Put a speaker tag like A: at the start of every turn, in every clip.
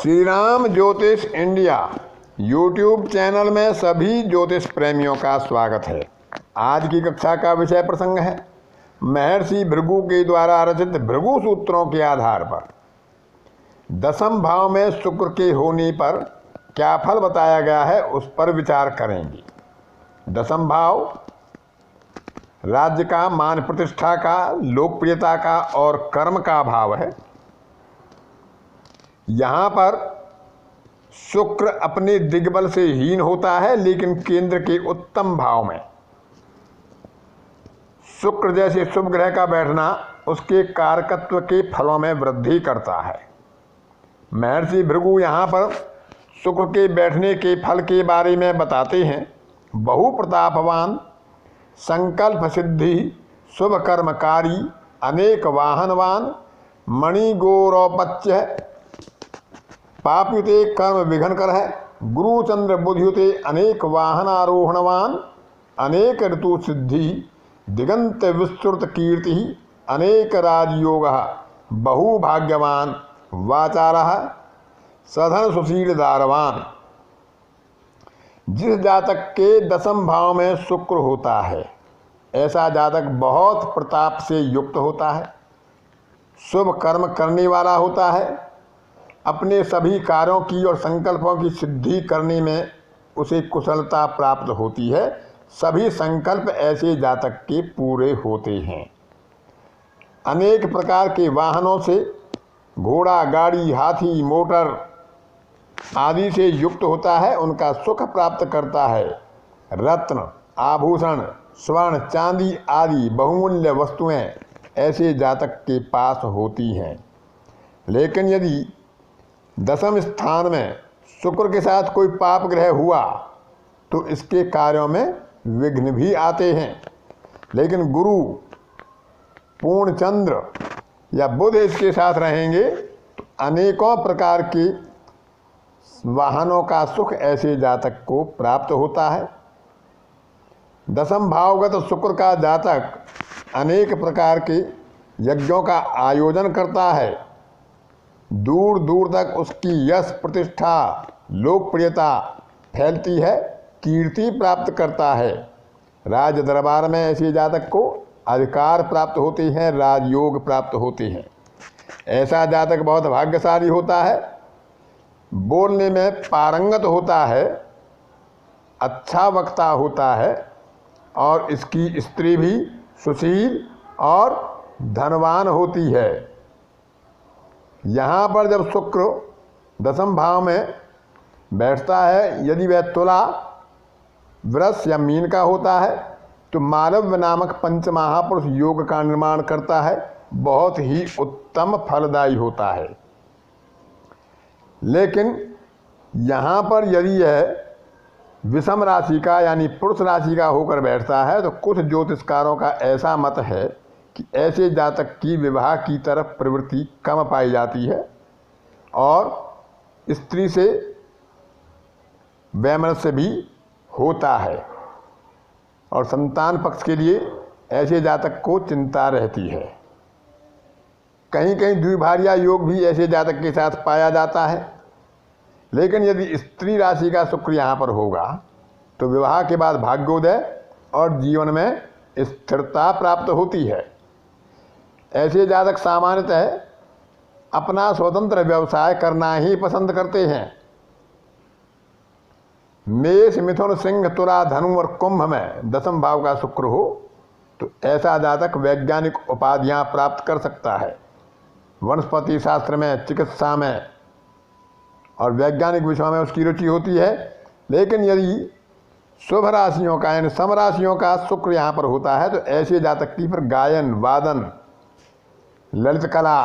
A: श्री राम ज्योतिष India YouTube channel में सभी ज्योतिष प्रेमियों का स्वागत है। आज की कक्षा का विषय प्रसंग है महर्षि भृगु के द्वारा रचित भृगु सूत्रों के आधार पर दसम भाव में शुक्र के होने पर क्या फल बताया गया है, उस पर विचार करेंगे। दसम भाव राज्य का, मान प्रतिष्ठा का, लोकप्रियता का और कर्म का भाव है। यहाँ पर शुक्र अपने दिग्बल से हीन होता है, लेकिन केंद्र के उत्तम भाव में शुक्र जैसे शुभ ग्रह का बैठना उसके कारकत्व के फलों में वृद्धि करता है। महर्षि भृगु यहाँ पर शुक्र के बैठने के फल के बारे में बताते हैं। बहु प्रतापवान, संकल्प सिद्धि, शुभ कर्मकारी, अनेक वाहनवान, मणिगौरवपच्य, पापयुते कर्म विघ्न कर है, गुरु चंद्र बुधियुते अनेक वाहनारोहणवान, अनेक ऋतु सिद्धि, दिगंत विस्तृत कीर्ति, अनेक राजयोग, बहु भाग्यवान, वाचारः, सधन सुशील दारवान। जिस जातक के दसम भाव में शुक्र होता है, ऐसा जातक बहुत प्रताप से युक्त होता है, शुभ कर्म करने वाला होता है, अपने सभी कार्यों की और संकल्पों की सिद्धि करने में उसे कुशलता प्राप्त होती है। सभी संकल्प ऐसे जातक के पूरे होते हैं। अनेक प्रकार के वाहनों से, घोड़ा, गाड़ी, हाथी, मोटर आदि से युक्त होता है, उनका सुख प्राप्त करता है। रत्न, आभूषण, स्वर्ण, चांदी आदि बहुमूल्य वस्तुएं ऐसे जातक के पास होती हैं। लेकिन यदि दसम स्थान में शुक्र के साथ कोई पाप ग्रह हुआ तो इसके कार्यों में विघ्न भी आते हैं। लेकिन गुरु, पूर्ण चंद्र या बुध इसके साथ रहेंगे तो अनेकों प्रकार के वाहनों का सुख ऐसे जातक को प्राप्त होता है। दसम भावगत शुक्र का जातक अनेक प्रकार के यज्ञों का आयोजन करता है। दूर दूर तक उसकी यश, प्रतिष्ठा, लोकप्रियता फैलती है, कीर्ति प्राप्त करता है। राज दरबार में ऐसे जातक को अधिकार प्राप्त होते हैं, राजयोग प्राप्त होते हैं। ऐसा जातक बहुत भाग्यशाली होता है, बोलने में पारंगत होता है, अच्छा वक्ता होता है और इसकी स्त्री भी सुशील और धनवान होती है। यहाँ पर जब शुक्र दसम भाव में बैठता है, यदि वह तुला, वृष या मीन का होता है तो मालव्य नामक पंचमहापुरुष योग का निर्माण करता है, बहुत ही उत्तम फलदायी होता है। लेकिन यहाँ पर यदि यह विषम राशि का यानी पुरुष राशि का होकर बैठता है तो कुछ ज्योतिषकारों का ऐसा मत है कि ऐसे जातक की विवाह की तरफ प्रवृत्ति कम पाई जाती है और स्त्री से वैमनस्य भी होता है और संतान पक्ष के लिए ऐसे जातक को चिंता रहती है। कहीं कहीं द्विभार्या योग भी ऐसे जातक के साथ पाया जाता है। लेकिन यदि स्त्री राशि का शुक्र यहाँ पर होगा तो विवाह के बाद भाग्योदय और जीवन में स्थिरता प्राप्त होती है। ऐसे जातक सामान्यतः अपना स्वतंत्र व्यवसाय करना ही पसंद करते हैं। मेष, मिथुन, सिंह, तुला, धनु और कुंभ में दसम भाव का शुक्र हो तो ऐसा जातक वैज्ञानिक उपाधियां प्राप्त कर सकता है। वनस्पति शास्त्र में, चिकित्सा में और वैज्ञानिक विषयों में उसकी रुचि होती है। लेकिन यदि शुभ राशियों का यानी सम राशियों का शुक्र यहाँ पर होता है तो ऐसे जातक की फिर गायन, वादन, ललित कला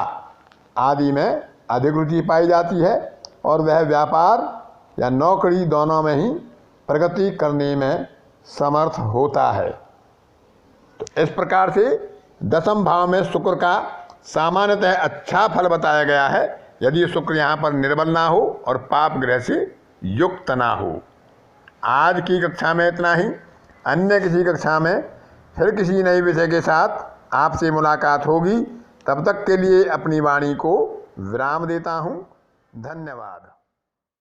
A: आदि में अधिक रुचि पाई जाती है और वह व्यापार या नौकरी दोनों में ही प्रगति करने में समर्थ होता है। तो इस प्रकार से दसम भाव में शुक्र का सामान्यतः अच्छा फल बताया गया है, यदि शुक्र यहाँ पर निर्बल ना हो और पाप ग्रह से युक्त ना हो। आज की कक्षा में इतना ही। अन्य किसी कक्षा में फिर किसी नए विषय के साथ आपसे मुलाकात होगी। तब तक के लिए अपनी वाणी को विराम देता हूँ। धन्यवाद।